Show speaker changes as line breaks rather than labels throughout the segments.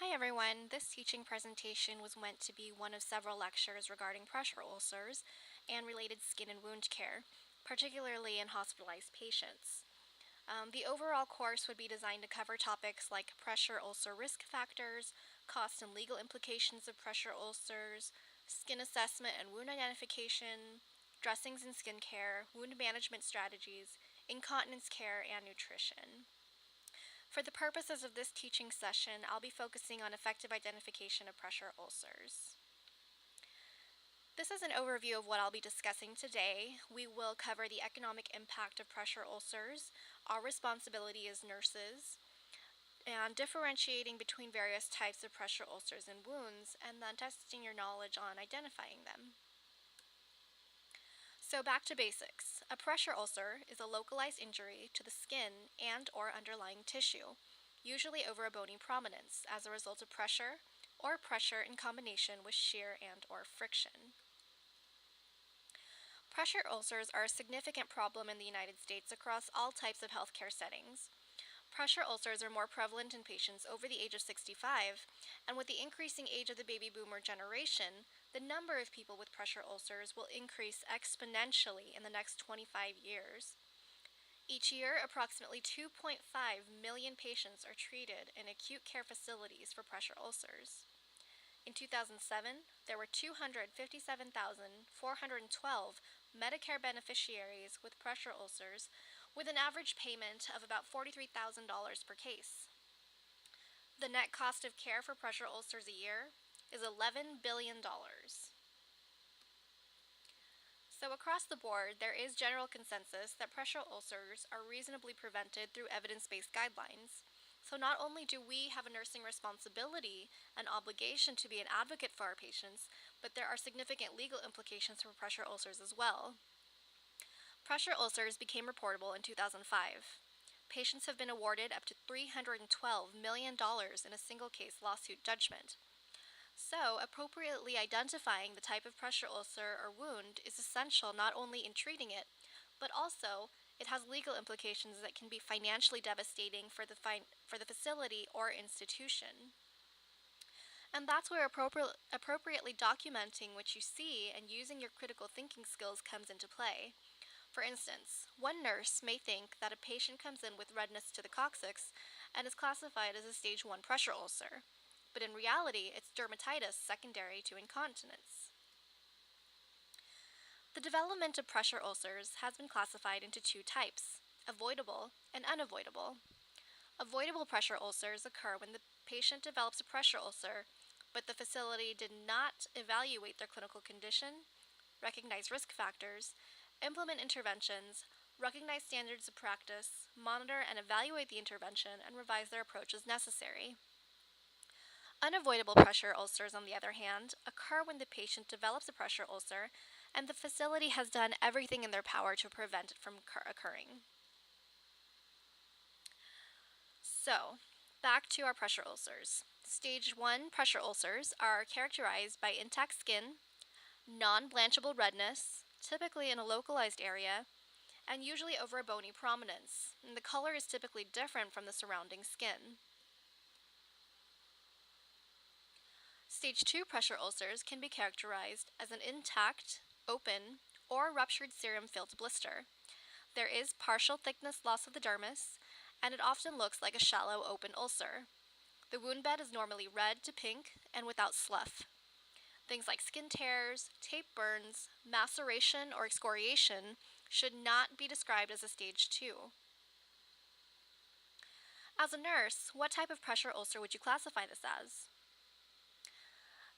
Hi everyone, this teaching presentation was meant to be one of several lectures regarding pressure ulcers and related skin and wound care, particularly in hospitalized patients. The overall course would be designed to cover topics like pressure ulcer risk factors, cost and legal implications of pressure ulcers, skin assessment and wound identification, dressings and skin care, wound management strategies, incontinence care, and nutrition. For the purposes of this teaching session, I'll be focusing on effective identification of pressure ulcers. This is an overview of what I'll be discussing today. We will cover the economic impact of pressure ulcers, our responsibility as nurses, and differentiating between various types of pressure ulcers and wounds, and then testing your knowledge on identifying them. So back to basics. A pressure ulcer is a localized injury to the skin and/or underlying tissue, usually over a bony prominence, as a result of pressure or pressure in combination with shear and/or friction. Pressure ulcers are a significant problem in the United States across all types of healthcare settings. Pressure ulcers are more prevalent in patients over the age of 65, and with the increasing age of the baby boomer generation, the number of people with pressure ulcers will increase exponentially in the next 25 years. Each year, approximately 2.5 million patients are treated in acute care facilities for pressure ulcers. In 2007, there were 257,412 Medicare beneficiaries with pressure ulcers, with an average payment of about $43,000 per case. The net cost of care for pressure ulcers a year is $11 billion. So across the board, there is general consensus that pressure ulcers are reasonably prevented through evidence-based guidelines. So not only do we have a nursing responsibility and obligation to be an advocate for our patients, but there are significant legal implications for pressure ulcers as well. Pressure ulcers became reportable in 2005. Patients have been awarded up to $312 million in a single case lawsuit judgment. So, appropriately identifying the type of pressure ulcer or wound is essential not only in treating it, but also it has legal implications that can be financially devastating for the facility or institution. And that's where appropriately documenting what you see and using your critical thinking skills comes into play. For instance, one nurse may think that a patient comes in with redness to the coccyx and is classified as a stage 1 pressure ulcer, but in reality, it's dermatitis secondary to incontinence. The development of pressure ulcers has been classified into two types, avoidable and unavoidable. Avoidable pressure ulcers occur when the patient develops a pressure ulcer, but the facility did not evaluate their clinical condition, recognize risk factors, implement interventions, recognize standards of practice, monitor and evaluate the intervention, and revise their approach as necessary. Unavoidable pressure ulcers, on the other hand, occur when the patient develops a pressure ulcer and the facility has done everything in their power to prevent it from occurring. So, back to our pressure ulcers. Stage 1 pressure ulcers are characterized by intact skin, non-blanchable redness, typically in a localized area, and usually over a bony prominence, and the color is typically different from the surrounding skin. Stage 2 pressure ulcers can be characterized as an intact, open, or ruptured serum-filled blister. There is partial thickness loss of the dermis, and it often looks like a shallow open ulcer. The wound bed is normally red to pink and without slough. Things like skin tears, tape burns, maceration, or excoriation should not be described as a stage 2. As a nurse, what type of pressure ulcer would you classify this as?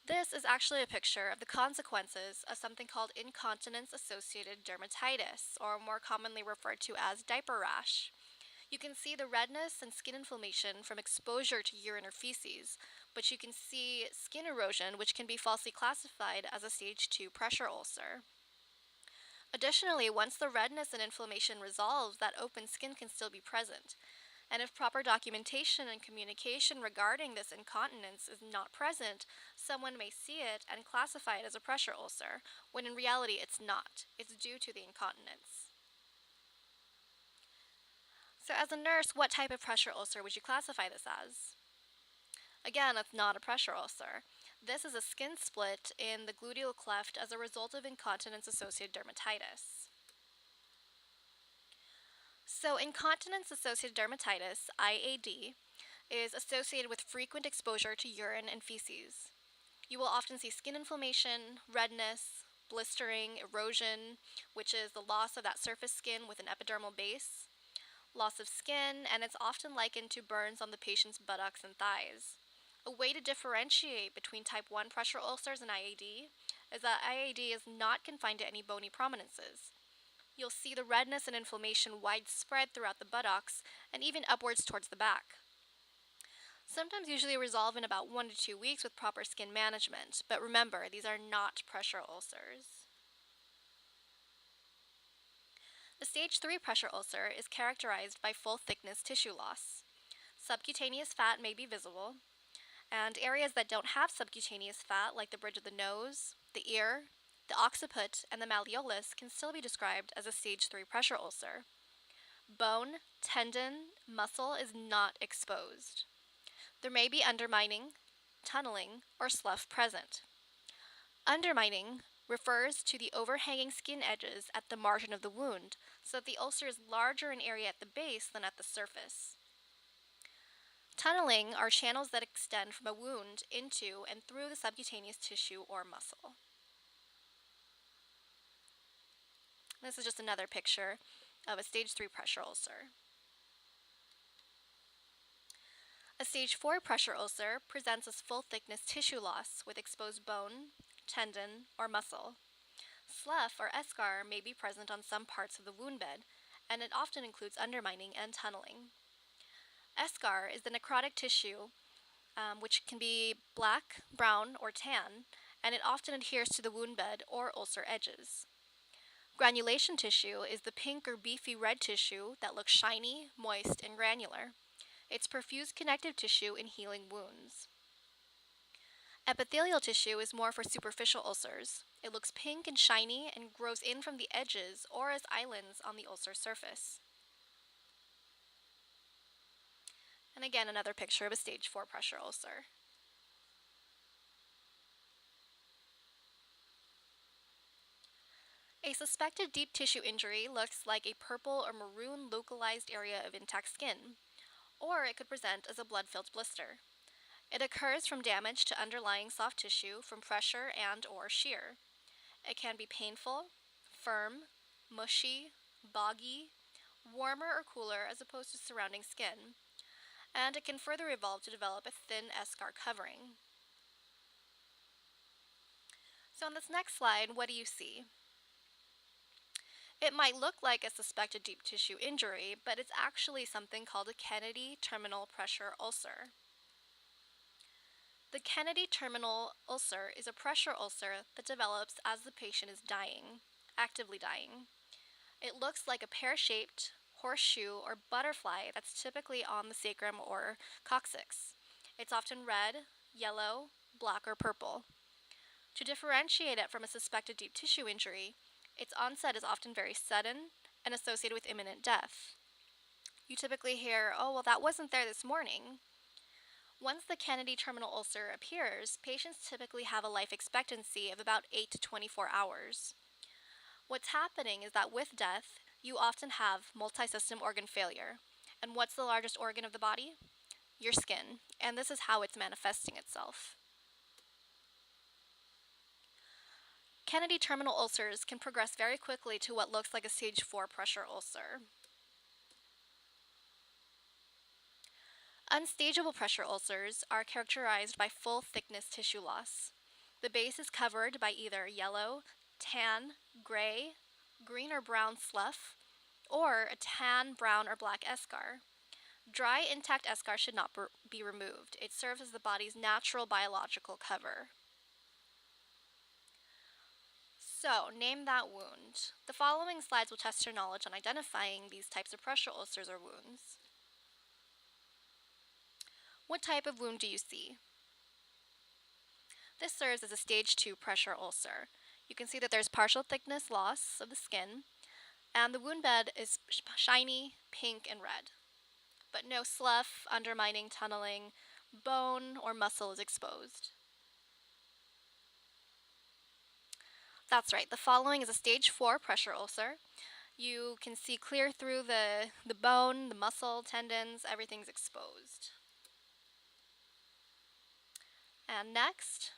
This is actually a picture of the consequences of something called incontinence-associated dermatitis, or more commonly referred to as diaper rash. You can see the redness and skin inflammation from exposure to urine or feces, but you can see skin erosion, which can be falsely classified as a stage 2 pressure ulcer. Additionally, once the redness and inflammation resolves, that open skin can still be present. And if proper documentation and communication regarding this incontinence is not present, someone may see it and classify it as a pressure ulcer, when in reality it's not. It's due to the incontinence. So as a nurse, what type of pressure ulcer would you classify this as? Again, that's not a pressure ulcer. This is a skin split in the gluteal cleft as a result of incontinence associated dermatitis. So, incontinence associated dermatitis, IAD, is associated with frequent exposure to urine and feces. You will often see skin inflammation, redness, blistering, erosion, which is the loss of that surface skin with an epidermal base, loss of skin, and it's often likened to burns on the patient's buttocks and thighs. A way to differentiate between type 1 pressure ulcers and IAD is that IAD is not confined to any bony prominences. You'll see the redness and inflammation widespread throughout the buttocks and even upwards towards the back. Symptoms usually resolve in about 1 to 2 weeks with proper skin management, but remember, these are not pressure ulcers. The stage 3 pressure ulcer is characterized by full thickness tissue loss. Subcutaneous fat may be visible, and areas that don't have subcutaneous fat, like the bridge of the nose, the ear, the occiput, and the malleolus, can still be described as a stage 3 pressure ulcer. Bone, tendon, muscle is not exposed. There may be undermining, tunneling, or slough present. Undermining refers to the overhanging skin edges at the margin of the wound, so that the ulcer is larger in area at the base than at the surface. Tunneling are channels that extend from a wound into and through the subcutaneous tissue or muscle. This is just another picture of a stage 3 pressure ulcer. A stage 4 pressure ulcer presents as full thickness tissue loss with exposed bone, tendon, or muscle. Slough or eschar may be present on some parts of the wound bed, and it often includes undermining and tunneling. Eschar is the necrotic tissue, which can be black, brown, or tan, and it often adheres to the wound bed or ulcer edges. Granulation tissue is the pink or beefy red tissue that looks shiny, moist, and granular. It's perfused connective tissue in healing wounds. Epithelial tissue is more for superficial ulcers. It looks pink and shiny and grows in from the edges or as islands on the ulcer surface. And again, another picture of a stage 4 pressure ulcer. A suspected deep tissue injury looks like a purple or maroon localized area of intact skin, or it could present as a blood-filled blister. It occurs from damage to underlying soft tissue from pressure and or shear. It can be painful, firm, mushy, boggy, warmer or cooler as opposed to surrounding skin, and it can further evolve to develop a thin eschar covering. So on this next slide, what do you see? It might look like a suspected deep tissue injury, but it's actually something called a Kennedy terminal pressure ulcer. The Kennedy terminal ulcer is a pressure ulcer that develops as the patient is dying, actively dying. It looks like a pear-shaped horseshoe or butterfly that's typically on the sacrum or coccyx. It's often red, yellow, black, or purple. To differentiate it from a suspected deep tissue injury, its onset is often very sudden and associated with imminent death. You typically hear, "Oh, well, that wasn't there this morning." Once the Kennedy terminal ulcer appears, patients typically have a life expectancy of about 8 to 24 hours. What's happening is that with death, you often have multi-system organ failure. And what's the largest organ of the body? Your skin. And this is how it's manifesting itself. Kennedy terminal ulcers can progress very quickly to what looks like a stage 4 pressure ulcer. Unstageable pressure ulcers are characterized by full thickness tissue loss. The base is covered by either yellow, tan, gray, green or brown slough, or a tan, brown, or black eschar. Dry, intact eschar should not be removed. It serves as the body's natural biological cover. So, name that wound. The following slides will test your knowledge on identifying these types of pressure ulcers or wounds. What type of wound do you see? This serves as a stage 2 pressure ulcer. You can see that there's partial thickness loss of the skin, and the wound bed is shiny, pink, and red. But no slough, undermining, tunneling, bone, or muscle is exposed. That's right. The following is a stage 4 pressure ulcer. You can see clear through the bone, the muscle, tendons, everything's exposed. And next,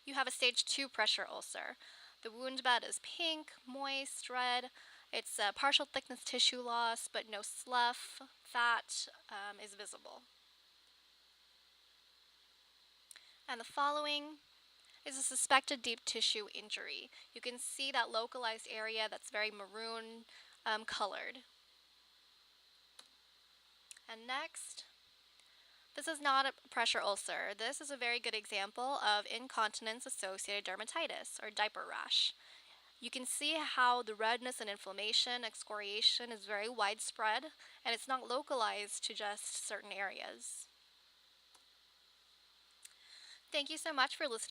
you have a stage 2 pressure ulcer. The wound bed is pink, moist, red. It's a partial thickness tissue loss, but no slough, fat is visible. And the following is a suspected deep tissue injury. You can see that localized area that's very maroon colored. And next, this is not a pressure ulcer. This is a very good example of incontinence-associated dermatitis, or diaper rash. You can see how the redness and inflammation, excoriation is very widespread, and it's not localized to just certain areas. Thank you so much for listening.